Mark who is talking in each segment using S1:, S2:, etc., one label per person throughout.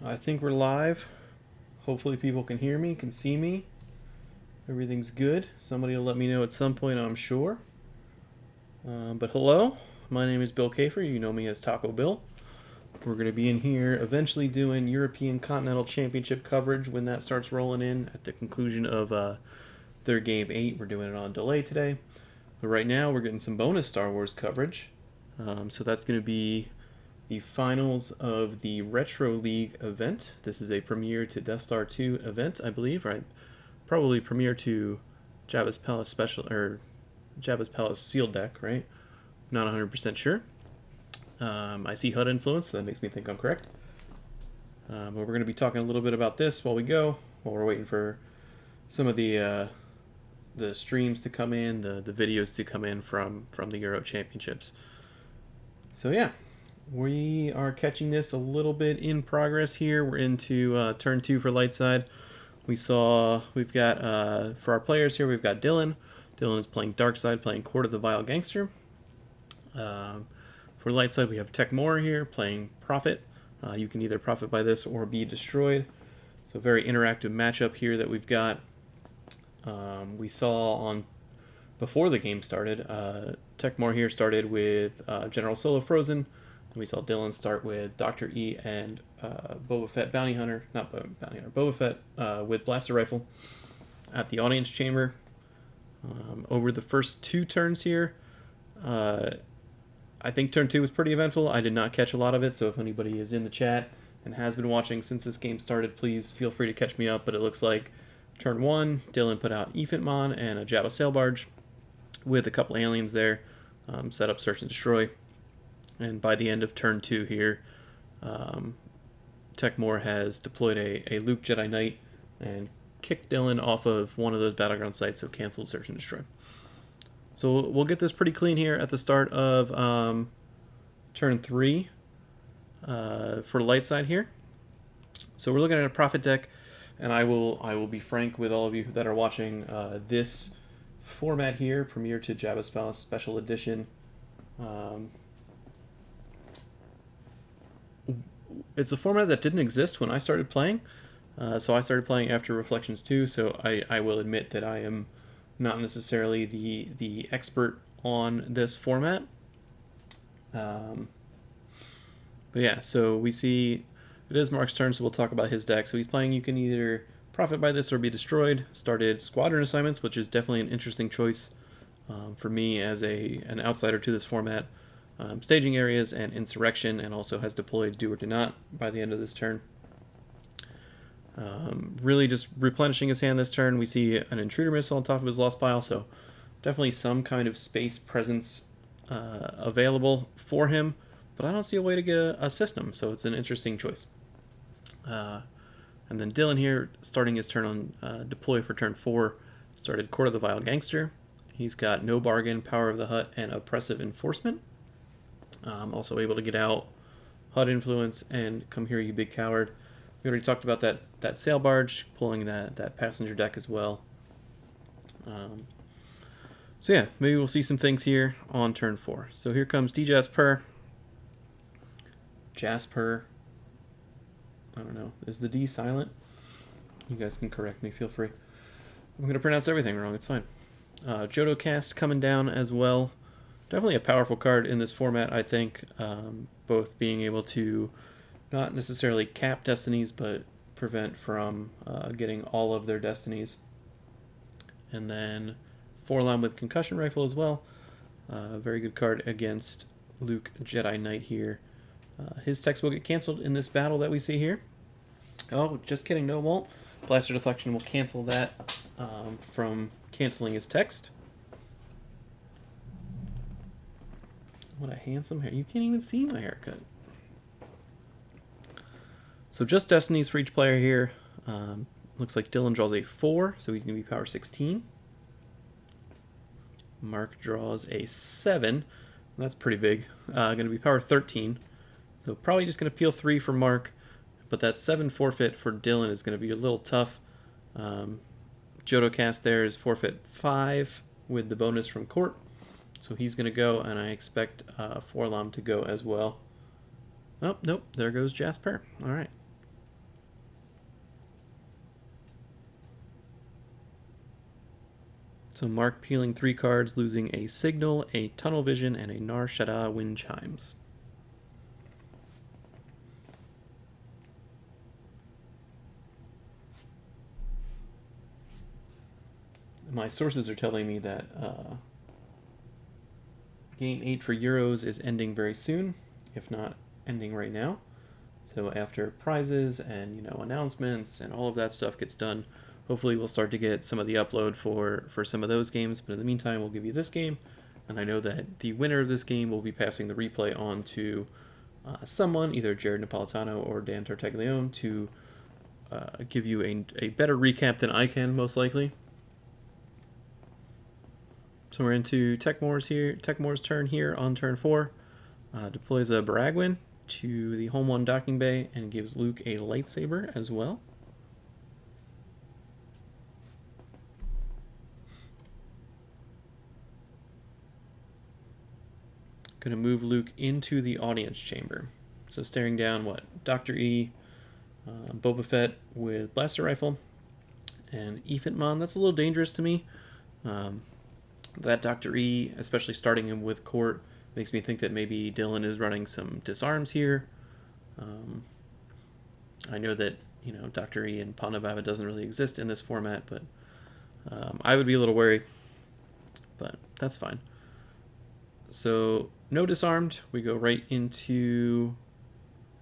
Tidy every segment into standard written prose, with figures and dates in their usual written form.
S1: I think we're live. Hopefully people can hear me, can see me. Everything's good. Somebody will let me know at some point, I'm sure. But hello, my name is Bill Kafer. You know me as Taco Bill. We're going to be in here eventually doing European Continental Championship coverage when that starts rolling in at the conclusion of their Game 8. We're doing it on delay today. But right now we're getting some bonus Star Wars coverage. So that's going to be the finals of the Retro League event. This is a premiere to Death Star 2 event, I believe, right? Probably premiere to Jabba's Palace Special, or Jabba's Palace Sealed Deck, right? Not 100% sure. I see HUD influence, so that makes me think I'm correct. But we're going to be talking a little bit about this while we're waiting for some of the streams to come in, the videos to come in from the Euro Championships. So yeah, we are catching this a little bit in progress here. We're into turn 2 for light side. We've got, for our players here, we've got Dillen. Dillen is playing dark side, playing Court of the Vile Gangster. For light side, we have Tech Moore here, playing Prophet. You can either profit by this or be destroyed. So very interactive matchup here that we've got. We saw before the game started, Tech Moore here started with General Solo Frozen. We saw Dillen start with Dr. E and Boba Fett Bounty Hunter, Boba Fett with Blaster Rifle at the audience chamber. Over the first 2 turns here, I think turn 2 was pretty eventful. I did not catch a lot of it, so if anybody is in the chat and has been watching since this game started, please feel free to catch me up. But it looks like turn 1, Dillen put out Ephantmon and a Jabba sail barge with a couple aliens there, set up Search and Destroy. And by the end of turn 2 here, Tech Moore has deployed a Luke Jedi Knight and kicked Dillen off of one of those battleground sites, so canceled Search and Destroy. So we'll get this pretty clean here at the start of turn 3 for light side here. So we're looking at a Prophet deck, and I will be frank with all of you that are watching. This format here, Premiere to Jabba's Palace Special Edition, it's a format that didn't exist when I started playing. So I started playing after Reflections 2, so I will admit that I am not necessarily the expert on this format. But yeah, so we see it is Mark's turn, so we'll talk about his deck. So he's playing, you can either profit by this or be destroyed. Started Squadron Assignments, which is definitely an interesting choice for me as an outsider to this format. Staging Areas and Insurrection, and also has deployed Do or Do Not by the end of this turn. Really just replenishing his hand this turn. We see an Intruder Missile on top of his Lost Pile, so definitely some kind of space presence available for him, but I don't see a way to get a system, so it's an interesting choice. And then Dillen here, starting his turn on deploy for turn 4, started Court of the Vile Gangster. He's got No Bargain, Power of the Hut, and Oppressive Enforcement. Also able to get out HUD Influence and Come Here You Big Coward. We already talked about that sail barge, pulling that passenger deck as well. So yeah, maybe we'll see some things here on turn 4. So here comes D. Jasper. I don't know. Is the D silent? You guys can correct me, feel free. I'm going to pronounce everything wrong, it's fine. Jodocast coming down as well. Definitely a powerful card in this format, I think. Both being able to not necessarily cap destinies, but prevent from getting all of their destinies. And then 4-line with Concussion Rifle as well. Very good card against Luke Jedi Knight here. His text will get canceled in this battle that we see here. Oh, just kidding, no it won't. Blaster Deflection will cancel that from canceling his text. What a handsome hair. You can't even see my haircut. So just destinies for each player here. Looks like Dillen draws a 4, so he's going to be power 16. Mark draws a 7. That's pretty big. Going to be power 13. So probably just going to peel 3 for Mark. But that 7 forfeit for Dillen is going to be a little tough. Jodocast there is forfeit 5 with the bonus from Court. So he's going to go, and I expect Forlom to go as well. Oh, nope, there goes Jasper. All right. So Mark peeling 3 cards, losing a Signal, a Tunnel Vision, and a Nar Shaddaa Wind Chimes. My sources are telling me that Game 8 for Euros is ending very soon, if not ending right now. So after prizes and announcements and all of that stuff gets done, hopefully we'll start to get some of the upload for some of those games. But in the meantime, we'll give you this game, and I know that the winner of this game will be passing the replay on to someone, either Jared Napolitano or Dan Tartaglione, to give you a better recap than I can, most likely. So we're into Tekmor's here. Tekmor's turn here on turn 4. Deploys a Baragwin to the home 1 docking bay and gives Luke a lightsaber as well. Gonna move Luke into the audience chamber. So staring down Dr. E, Boba Fett with blaster rifle, and Ephantmon. That's a little dangerous to me. That Dr. E, especially starting him with Court, makes me think that maybe Dillen is running some disarms here. I know that Dr. E and Ponda Baba doesn't really exist in this format, but I would be a little wary. But that's fine. So no disarmed. We go right into.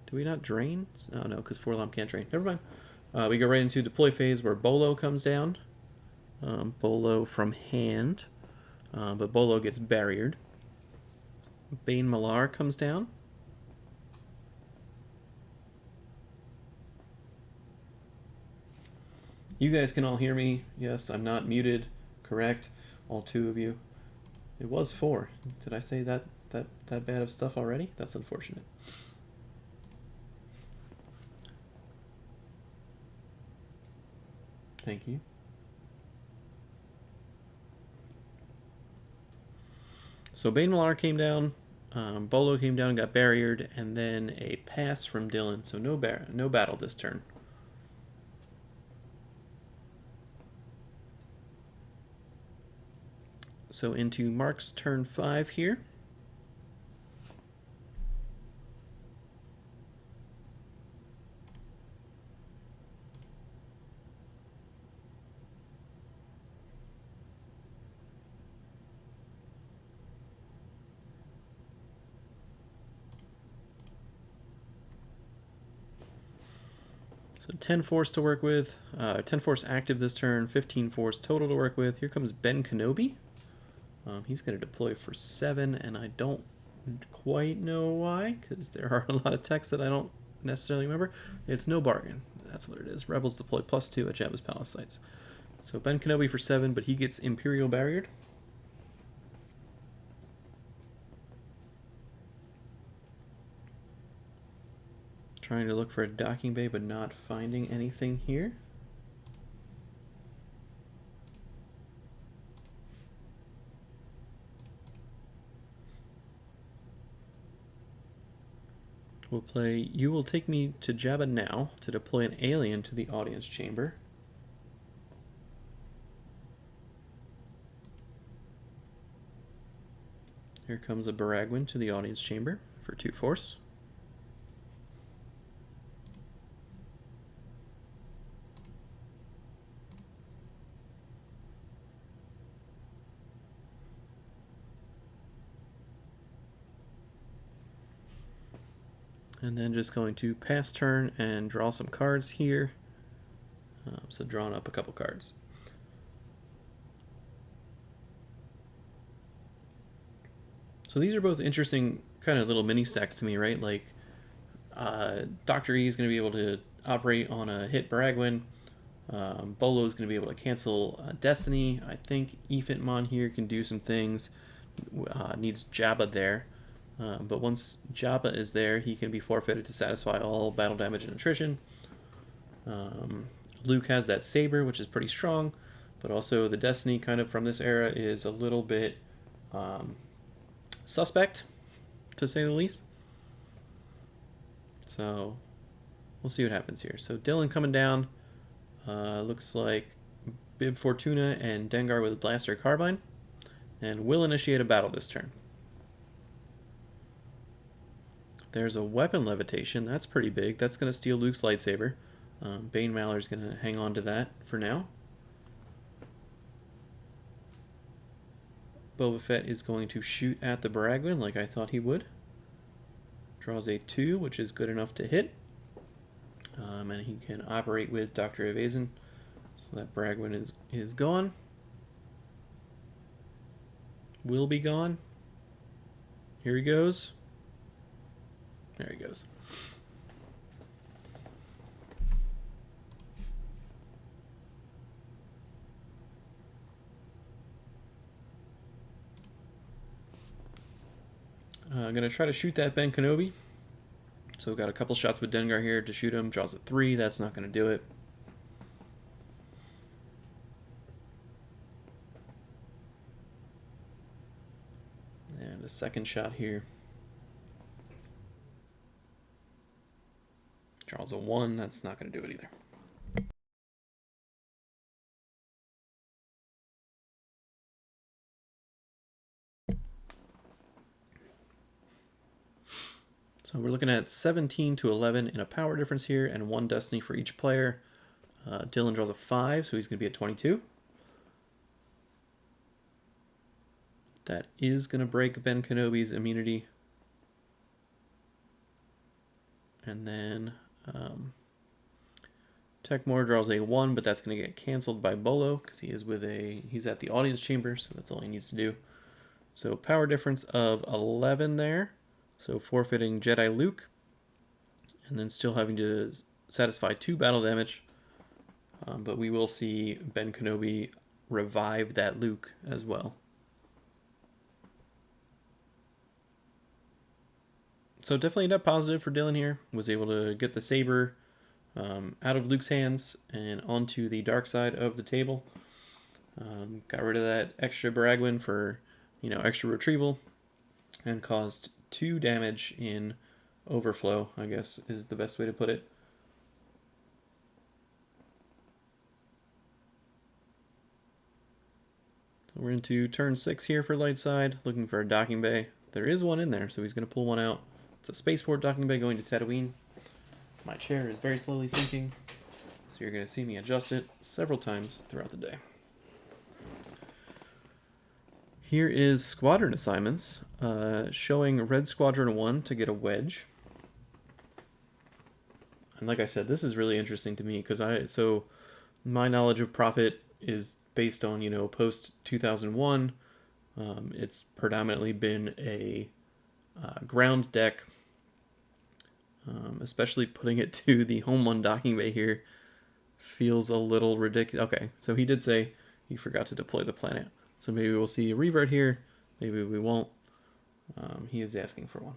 S1: Do we not drain? Oh no, because 4-Lom can't drain. Never mind. We go right into deploy phase where Bolo comes down. Bolo from hand. But Bolo gets barriered. Bane Malar comes down. You guys can all hear me. Yes, I'm not muted. Correct. All 2 of you. It was 4. Did I say that bad of stuff already? That's unfortunate. Thank you. So Bane Malar came down, Bolo came down, got barriered, and then a pass from Dillen. So no battle this turn. So into Mark's turn 5 here. So 10 force to work with, 10 force active this turn, 15 force total to work with. Here comes Ben Kenobi. He's going to deploy for 7, and I don't quite know why, because there are a lot of texts that I don't necessarily remember. It's no bargain. That's what it is. Rebels deploy +2 at Jabba's Palace sites. So Ben Kenobi for 7, but he gets Imperial barriered. Trying to look for a docking bay, but not finding anything here. We'll play You Will Take Me to Jabba Now to deploy an alien to the audience chamber. Here comes a Baragwin to the audience chamber for 2 force. And then just going to pass turn and draw some cards here. So drawing up a couple cards. So these are both interesting kind of little mini stacks to me, right? Like Dr. E is going to be able to operate on a hit Baragwin. Bolo is going to be able to cancel Destiny. I think Ephantmon here can do some things. Needs Jabba there. But once Jabba is there, he can be forfeited to satisfy all battle damage and attrition. Luke has that saber, which is pretty strong, but also the Destiny kind of from this era is a little bit suspect, to say the least. So we'll see what happens here. So Dillen coming down. Looks like Bib Fortuna and Dengar with Blaster Carbine, and will initiate a battle this turn. There's a weapon levitation. That's pretty big. That's going to steal Luke's lightsaber. Bane Malor's going to hang on to that for now. Boba Fett is going to shoot at the Baragwin like I thought he would. Draws a 2, which is good enough to hit. And he can operate with Dr. Evazin. So that Baragwin is gone. Will be gone. Here he goes. There he goes. I'm going to try to shoot that Ben Kenobi. So got a couple shots with Dengar here to shoot him. Draws a 3. That's not going to do it. And a second shot here. Draws a 1. That's not going to do it either. So we're looking at 17 to 11 in a power difference here, and 1 destiny for each player. Dillen draws a 5, so he's going to be at 22. That is going to break Ben Kenobi's immunity. And then Techmore draws a 1, but that's going to get canceled by Bolo because he's at the audience chamber, so that's all he needs to do. So power difference of 11 there. So forfeiting Jedi Luke, and then still having to satisfy 2 battle damage. But we will see Ben Kenobi revive that Luke as well. So definitely a net positive for Dillen here. Was able to get the saber out of Luke's hands and onto the dark side of the table. Got rid of that extra Baragwin for, extra retrieval, and caused 2 damage in overflow, I guess is the best way to put it. So we're into turn 6 here for light side, looking for a docking bay. There is one in there, so he's going to pull one out. It's a spaceport docking bay going to Tatooine. My chair is very slowly sinking, so you're going to see me adjust it several times throughout the day. Here is squadron assignments, showing Red Squadron 1 to get a wedge. And like I said, this is really interesting to me because my knowledge of Prophet is based on, post 2001. It's predominantly been a ground deck, especially putting it to the home one docking bay here feels a little ridiculous. Okay, so he did say he forgot to deploy the planet. So maybe we'll see a revert here. Maybe we won't. He is asking for one.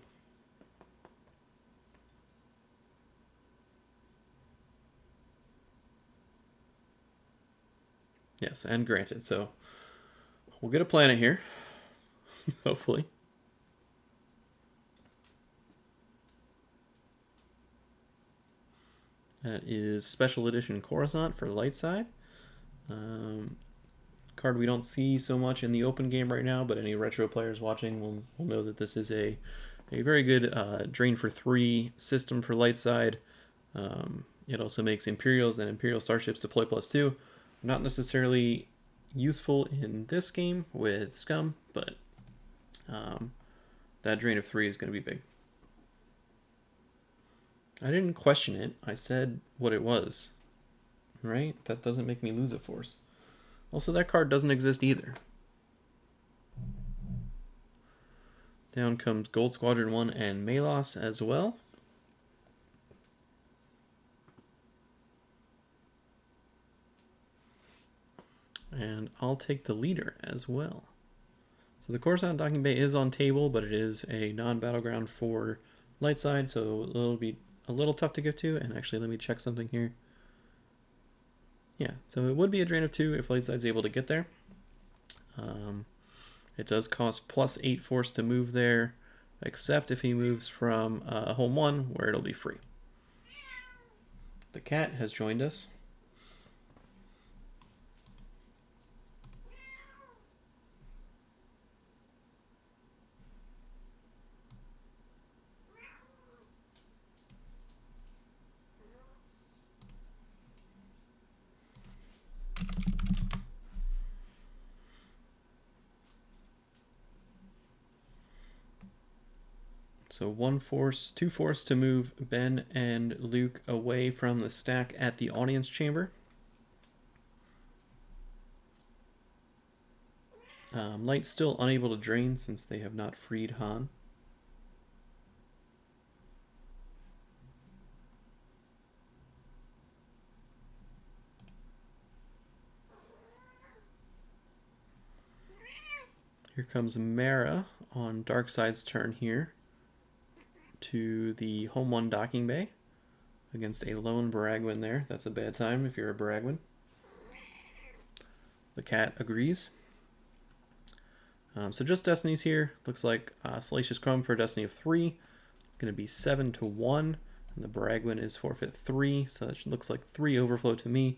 S1: Yes, and granted. So we'll get a planet here, hopefully. That is Special Edition Coruscant for light side. Card we don't see so much in the open game right now, but any retro players watching will know that this is a very good drain for 3 system for light side. It also makes Imperials and Imperial starships deploy +2. Not necessarily useful in this game with Scum, but that drain of 3 is going to be big. I didn't question it. I said what it was. Right? That doesn't make me lose a force. Also, that card doesn't exist either. Down comes Gold Squadron 1 and Malos as well. And I'll take the leader as well. So the Coruscant docking bay is on table, but it is a non-battleground for light side, so it'll be a little tough to get to. And actually, let me check something here. Yeah, so it would be a drain of 2 if light side's able to get there. It does cost +8 force to move there, except if he moves from home 1, where it'll be free. The cat has joined us. So 1 force, 2 force to move Ben and Luke away from the stack at the audience chamber. Light's still unable to drain since they have not freed Han. Here comes Mara on Darkside's turn here to the home 1 docking bay against a lone Baragwin there. That's a bad time if you're a Baragwin. The cat agrees. So just destinies here. Looks like Salacious Crumb for a destiny of 3. It's going to be 7 to 1. And the Baragwin is forfeit 3. So that looks like 3 overflow to me.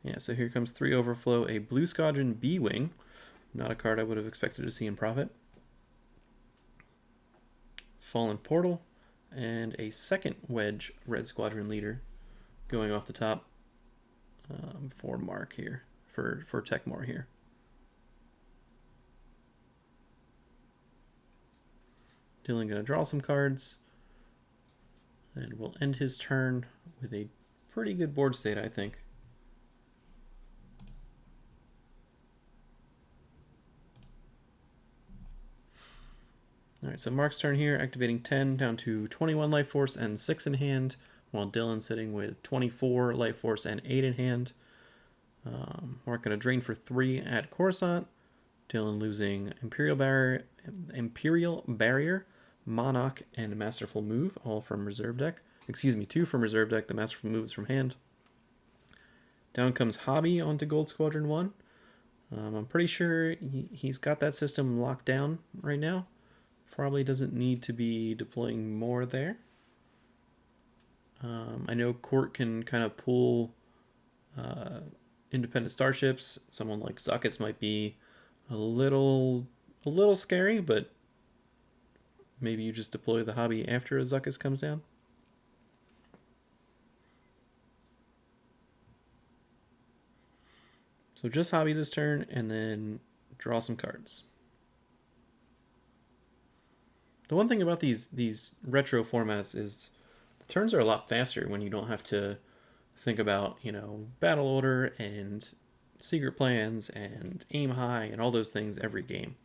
S1: Yeah, so here comes 3 overflow, a Blue Squadron B-Wing. Not a card I would have expected to see in Profit. Fallen Portal, and a second Wedge Red Squadron leader going off the top for Mark here, for Techmore here. Dylan going to draw some cards, and we'll end his turn with a pretty good board state, I think. Alright, so Mark's turn here, activating 10 down to 21 life force and 6 in hand, while Dylan's sitting with 24 life force and 8 in hand. Mark going to drain for 3 at Coruscant. Dylan losing Imperial Barrier, Monarch, and Masterful Move, all from reserve deck. Excuse me, 2 from reserve deck, the Masterful Move is from hand. Down comes Hobby onto Gold Squadron 1. I'm pretty sure he's got that system locked down right now. Probably doesn't need to be deploying more there. I know Court can kind of pull independent starships. Someone like Zuckuss might be a little scary, but maybe you just deploy the Hobby after a Zuckuss comes down. So just Hobby this turn, and then draw some cards. The one thing about these retro formats is the turns are a lot faster when you don't have to think about, you know, battle order and secret plans and aim high and all those things every game.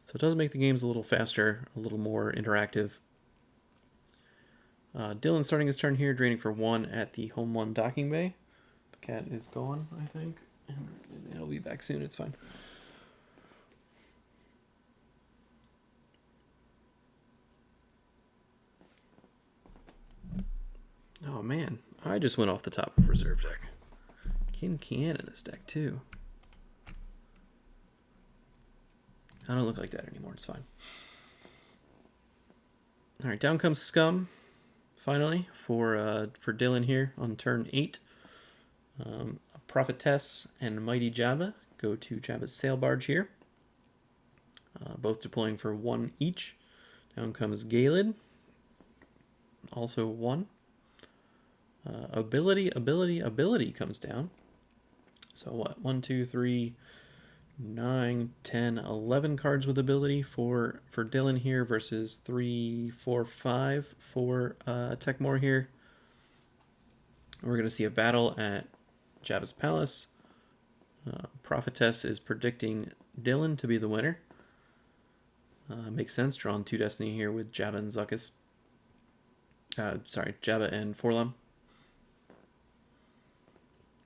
S1: So it does make the games a little faster, a little more interactive. Dylan starting his turn here, draining for 1 at the home 1 docking bay. The cat is gone, I think. It'll be back soon, it's fine. Oh man, I just went off the top of reserve deck. Kin Kian in this deck too. I don't look like that anymore, it's fine. Alright, down comes Scum, finally, for Dylan here on turn 8. Prophetess and Mighty Jabba go to Jabba's sail barge here. Both deploying for 1 each. Down comes Galed, also 1. Ability comes down. So what? 1, 2, 3, 9, 10, 11 cards with ability for Dylan here versus 3, 4, 5 for Techmore here. We're going to see a battle at Jabba's Palace. Prophetess is predicting Dylan to be the winner. Makes sense. Drawing 2 Destiny here with Jabba and Zuckuss. Jabba and Forlum.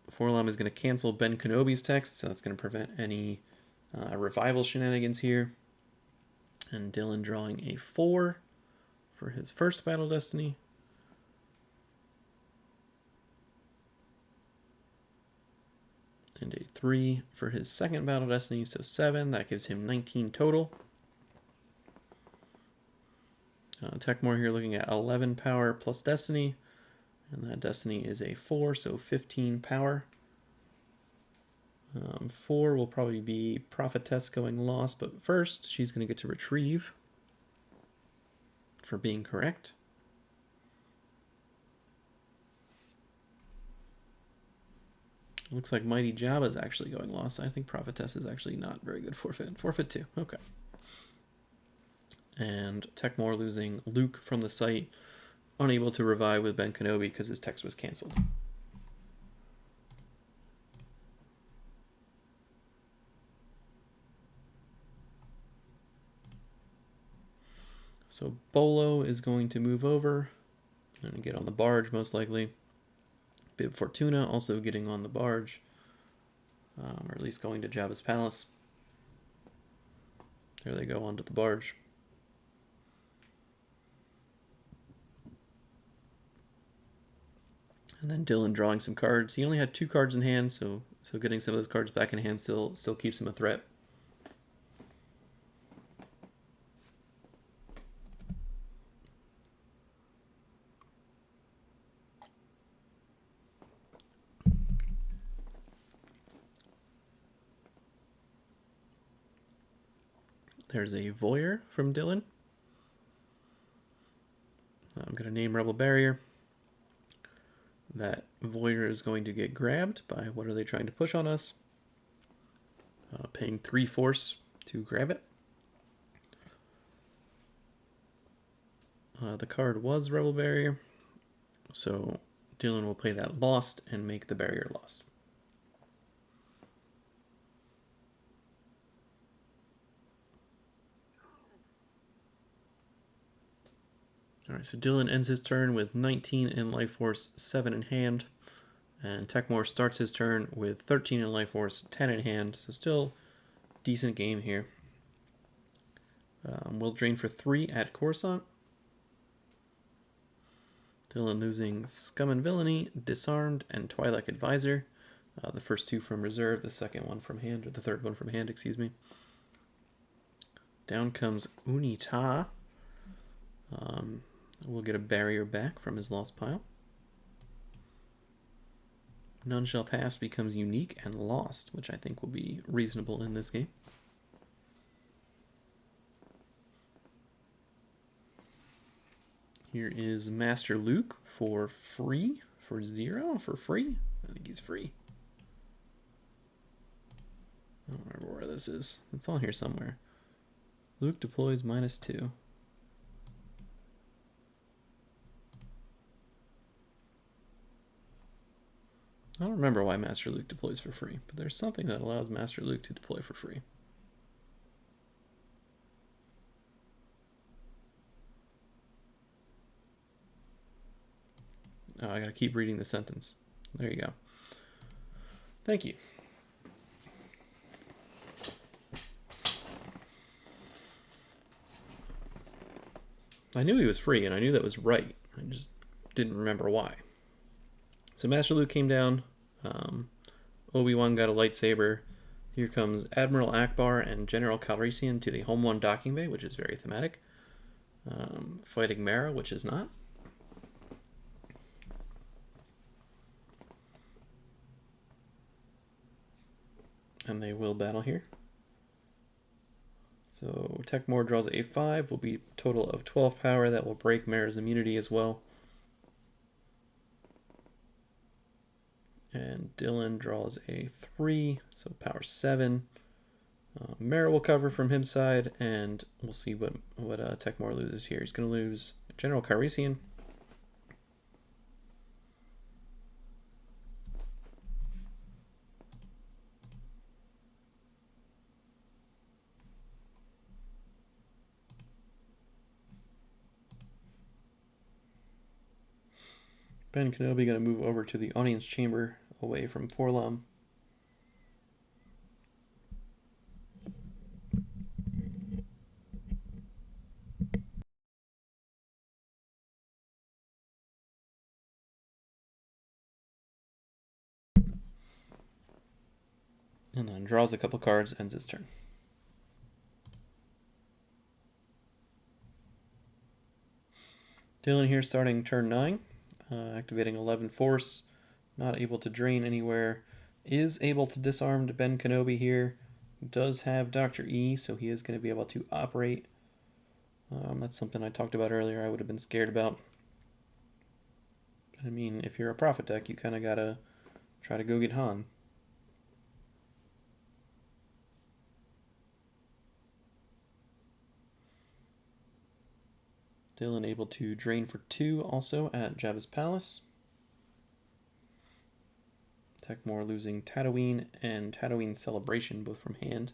S1: Forlum is going to cancel Ben Kenobi's text, so that's going to prevent any revival shenanigans here. And Dylan drawing a 4 for his first Battle Destiny. And a 3 for his second Battle Destiny, so 7. That gives him 19 total. Techmore here looking at 11 power plus Destiny. And that Destiny is a 4, so 15 power. 4 will probably be Prophetess going lost, but first she's going to get to retrieve for being correct. Looks like Mighty Jabba is actually going lost. I think Prophetess is actually not very good forfeit. Forfeit 2. Okay. And Techmore losing Luke from the site. Unable to revive with Ben Kenobi because his text was canceled. So Bolo is going to move over and get on the barge most likely. Bib Fortuna also getting on the barge. Or at least going to Jabba's palace. There they go onto the barge. And then Dillen drawing some cards. He only had 2 cards in hand, so getting some of those cards back in hand still keeps him a threat. There's a Voyeur from Dillen. I'm going to name Rebel Barrier. That Voyeur is going to get grabbed by what are they trying to push on us? Paying 3 force to grab it. The card was Rebel Barrier, so Dillen will play that lost and make the barrier lost. Alright, so Dillen ends his turn with 19 in life force, 7 in hand. And Techmore starts his turn with 13 in life force, 10 in hand. So still decent game here. We'll drain for 3 at Coruscant. Dillen losing Scum and Villainy, Disarmed, and Twi'lek Advisor. The first 2 from reserve, the second one from hand, or the third one from hand, excuse me. Down comes Unita. We'll get a barrier back from his lost pile. None Shall Pass becomes unique and lost, which I think will be reasonable in this game. Here is Master Luke for free, for 0, for free. I think he's free. I don't remember where this is. It's on here somewhere. Luke deploys -2. I don't remember why Master Luke deploys for free, but there's something that allows Master Luke to deploy for free. Oh, I gotta keep reading the sentence. There you go. Thank you. I knew he was free, and I knew that was right. I just didn't remember why. So Master Luke came down. Obi-Wan got a lightsaber. Here comes Admiral Akbar and General Calrissian to the Home 1 docking bay, which is very thematic. Fighting Mara, which is not. And they will battle here. So Techmore draws a 5, will be a total of 12 power. That will break Mara's immunity as well. And Dillen draws a 3, so power 7. Mara will cover from his side, and we'll see what Techmore loses here. He's going to lose General Calrissian. Ben Kenobi going to move over to the audience chamber away from Forlom. And then draws a couple cards, ends his turn. Dillen here starting turn 9. Activating 11 force, not able to drain anywhere, is able to disarm Ben Kenobi here, does have Dr. E, so he is going to be able to operate. That's something I talked about earlier I would have been scared about. I mean, if you're a Prophet deck, you kind of got to try to go get Han. Dillen able to drain for 2 also at Jabba's Palace. Tekmor losing Tatooine and Tatooine Celebration, both from hand.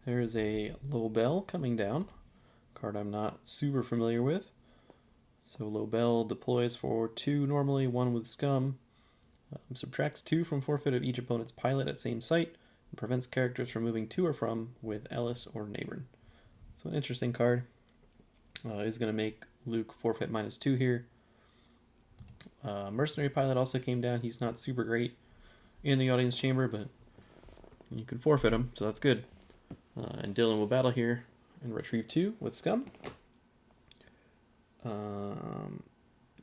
S1: There is a Lobel coming down, card I'm not super familiar with. So Lobel deploys for 2 normally, 1 with Scum. Subtracts 2 from forfeit of each opponent's pilot at same site, and prevents characters from moving to or from with Ellis or Nabern. So an interesting card. Is going to make Luke forfeit -2 here. Mercenary Pilot also came down. He's not super great in the audience chamber, but you can forfeit him, so that's good. And Dillen will battle here and retrieve 2 with Scum.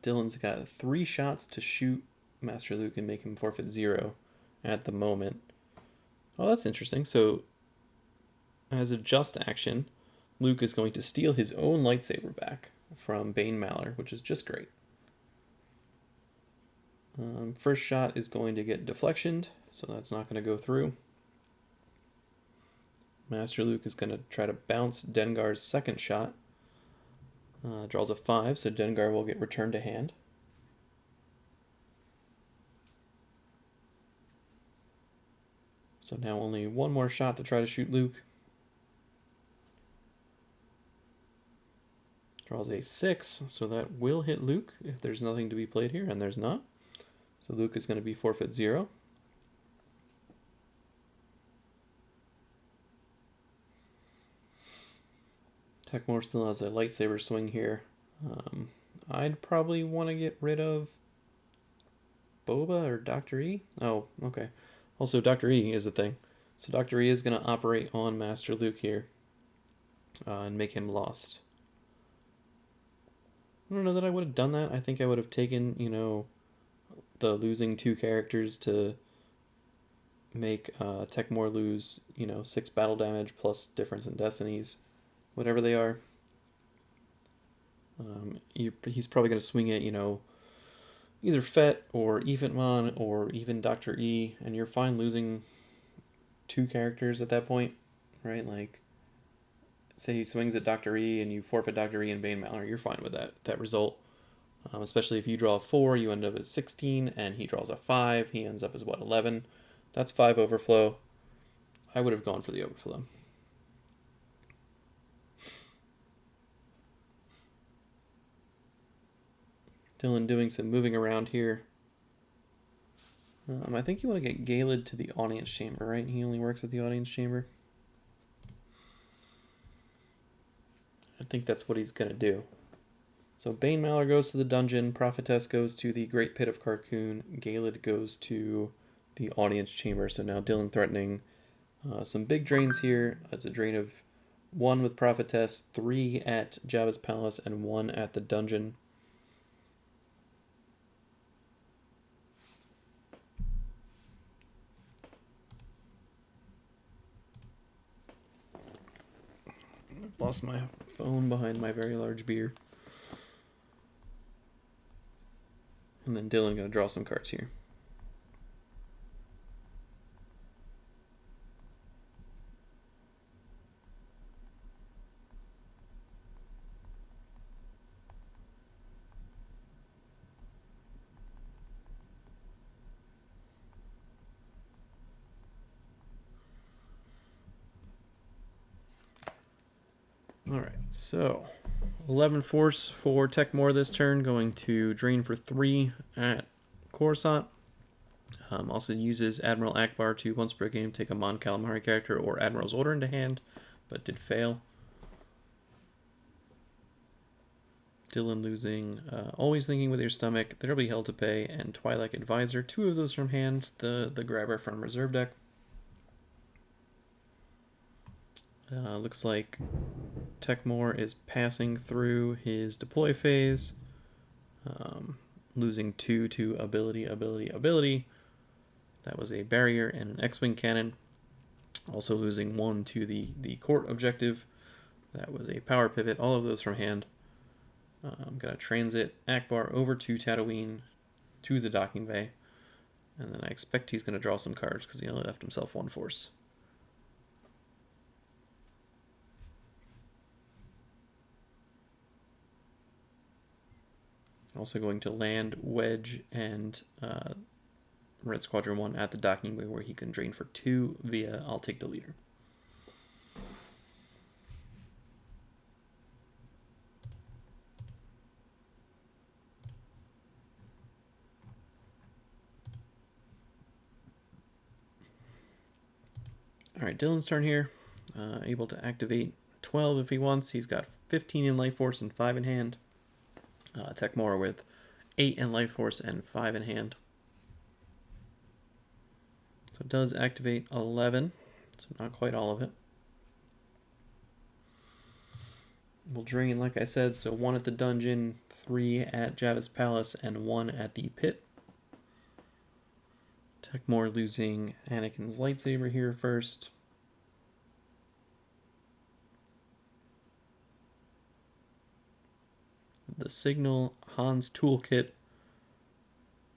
S1: Dillen's got 3 shots to shoot Master Luke and make him forfeit 0 at the moment. Oh, that's interesting. So, as a just action, Luke is going to steal his own lightsaber back from Bane Maller, which is just great. First shot is going to get deflectioned, so that's not going to go through. Master Luke is going to try to bounce Dengar's second shot. Draws a 5, so Dengar will get returned to hand. So now only 1 more shot to try to shoot Luke. Draws a 6, so that will hit Luke if there's nothing to be played here, and there's not. So Luke is going to be forfeit 0. Tekmor still has a lightsaber swing here. I'd probably want to get rid of Boba or Dr. E. Oh, okay. Also, Dr. E is a thing. So Dr. E is going to operate on Master Luke here and make him lost. I don't know that I would have done that. I think I would have taken, the losing 2 characters to make Tekmor lose, 6 battle damage plus difference in destinies, whatever they are. He's probably going to swing it, either Fett or Eventmon or even Dr. E, and you're fine losing 2 characters at that point, right? Like, say he swings at Dr. E and you forfeit Dr. E and Bane Maller, you're fine with that result. Especially if you draw a 4, you end up at 16, and he draws a 5, he ends up as 11? That's 5 overflow. I would have gone for the overflow. Dillen doing some moving around here. I think you want to get Galed to the audience chamber, right? He only works at the audience chamber. I think that's what he's going to do. So Bane Maller goes to the dungeon, Prophetess goes to the Great Pit of Carcoon, Galed goes to the audience chamber. So now Dillen threatening some big drains here. It's a drain of 1 with Prophetess, 3 at Jabba's Palace, and 1 at the dungeon. I've lost my phone behind my very large beer. And then Dillen going to draw some cards here. Alright, so 11 force for Tekmor this turn, going to drain for 3 at Coruscant. Also uses Admiral Akbar to, once per game, take a Mon Calamari character or Admiral's Order into hand, but did fail. Dillen losing Always Thinking with Your Stomach, There'll Be Hell to Pay, and Twi'lek Advisor. 2 of those from hand, the grabber from reserve deck. Looks like Tekmor is passing through his deploy phase, losing 2 to ability. That was a barrier and an X-Wing cannon. Also losing 1 to the court objective. That was a power pivot. All of those from hand. I'm going to transit Akbar over to Tatooine to the docking bay. And then I expect he's going to draw some cards because he only left himself one force. Also going to land Wedge and Red Squadron 1 at the docking bay where he can drain for 2 via I'll take the leader. Alright, Dylan's turn here. Able to activate 12 if he wants. He's got 15 in life force and 5 in hand. Tekmora with 8 in life force and 5 in hand. So it does activate 11, so not quite all of it. We'll drain, like I said, so 1 at the dungeon, 3 at Jabba's Palace, and 1 at the pit. Tekmora losing Anakin's lightsaber here first. The signal, Han's toolkit,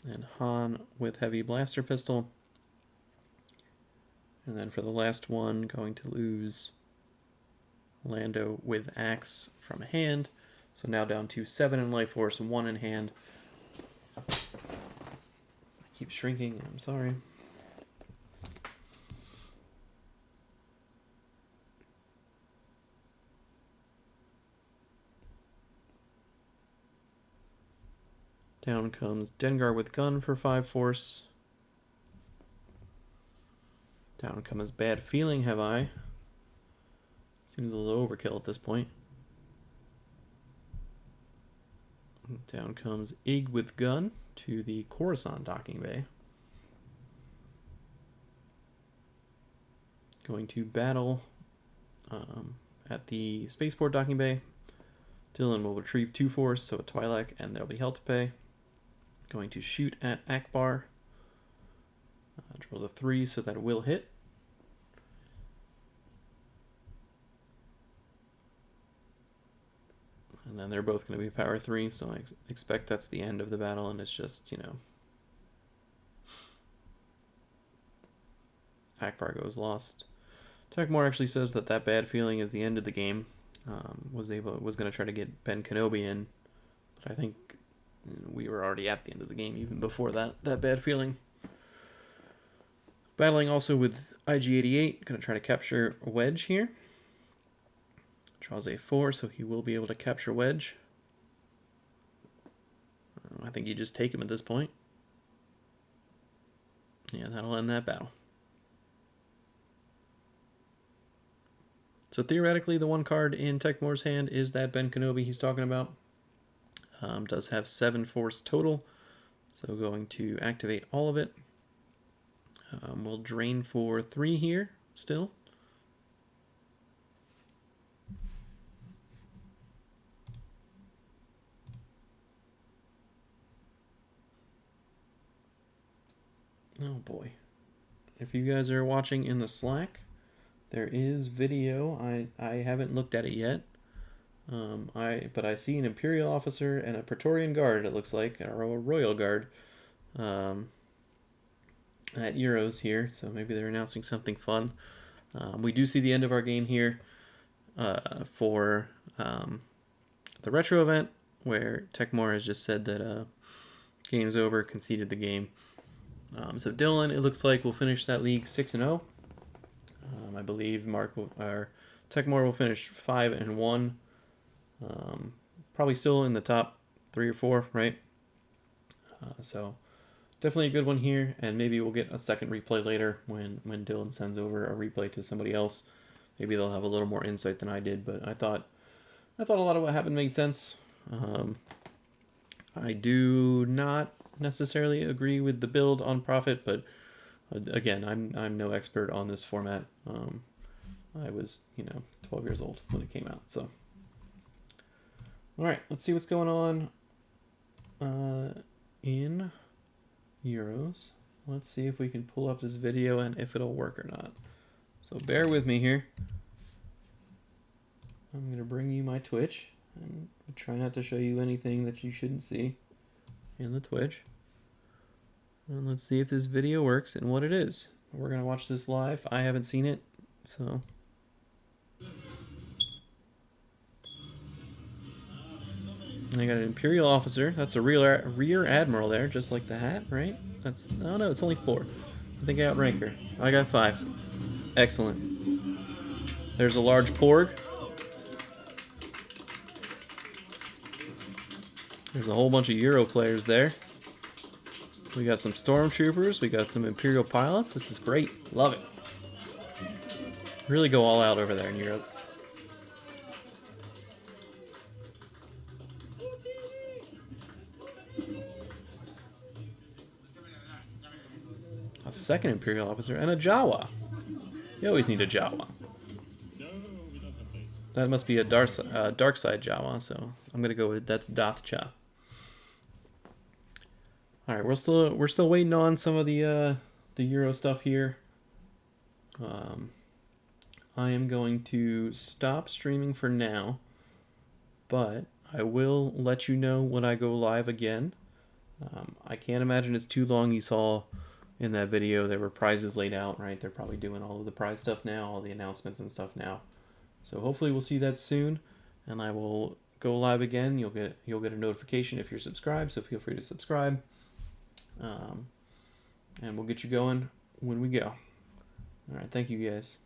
S1: and Han with heavy blaster pistol. And then for the last one, going to lose Lando with axe from hand. So now down to 7 in life force and 1 in hand. I keep shrinking, I'm sorry. Down comes Dengar with gun for 5 force. Down comes Bad Feeling, have I? Seems a little overkill at this point. Down comes Ig with gun to the Coruscant docking bay. Going to battle at the spaceport docking bay. Dylan will retrieve 2 force, so a Twi'lek, and there'll be hell to pay. Going to shoot at Akbar. Draws a 3, so that will hit. And then they're both going to be power 3, so I expect that's the end of the battle, and it's just, you know, Akbar goes lost. Tekmora actually says that that bad feeling is the end of the game. Was going to try to get Ben Kenobi in, but I think we were already at the end of the game even before that bad feeling. Battling also with IG-88, going to try to capture Wedge here. Draws a 4, so he will be able to capture Wedge. I think you just take him at this point. Yeah, that'll end that battle. So theoretically, the one card in Tekmora's hand is that Ben Kenobi he's talking about. Does have 7 force total, so going to activate all of it. We'll drain for 3 here still. Oh boy. If you guys are watching in the Slack, there is video. I haven't looked at it yet. But I see an Imperial officer and a Praetorian Guard, it looks like, or a Royal Guard, at Euros here, so maybe they're announcing something fun. We do see the end of our game here for the retro event, where Tekmora has just said that game's over, conceded the game. So Dylan, it looks like, will finish that league 6-0. I believe Tekmora will finish 5-1. Probably still in the top 3 or 4, right? So definitely a good one here, and maybe we'll get a second replay later when Dylan sends over a replay to somebody else. Maybe they'll have a little more insight than I did, but I thought a lot of what happened made sense. I do not necessarily agree with the build on Prophet, but again, I'm no expert on this format. I was 12 years old when it came out, so. All right, let's see what's going on in Euros. Let's see if we can pull up this video and if it'll work or not. So bear with me here. I'm going to bring you my Twitch, And I try not to show you anything that you shouldn't see in the Twitch. And let's see if this video works and what it is. We're going to watch this live. I haven't seen it, so... I got an Imperial officer. That's a rear admiral there, just like the hat, right? That's... Oh no, it's only 4. I think I outrank her. I got 5. Excellent. There's a large porg. There's a whole bunch of Euro players there. We got some stormtroopers. We got some Imperial pilots. This is great. Love it. Really go all out over there in Europe. A second Imperial officer and a Jawa. You always need a Jawa. That must be a dark side Jawa, so I'm gonna go with that's Dath Cha. All right, we're still waiting on some of the Euro stuff here. I am going to stop streaming for now, but I will let you know when I go live again. I can't imagine it's too long. You saw in that video there were prizes laid out, right? They're probably doing all of the prize stuff now, all the announcements and stuff now. So hopefully we'll see that soon, and I will go live again. You'll get a notification if you're subscribed, so feel free to subscribe. And we'll get you going when we go. All right, thank you guys.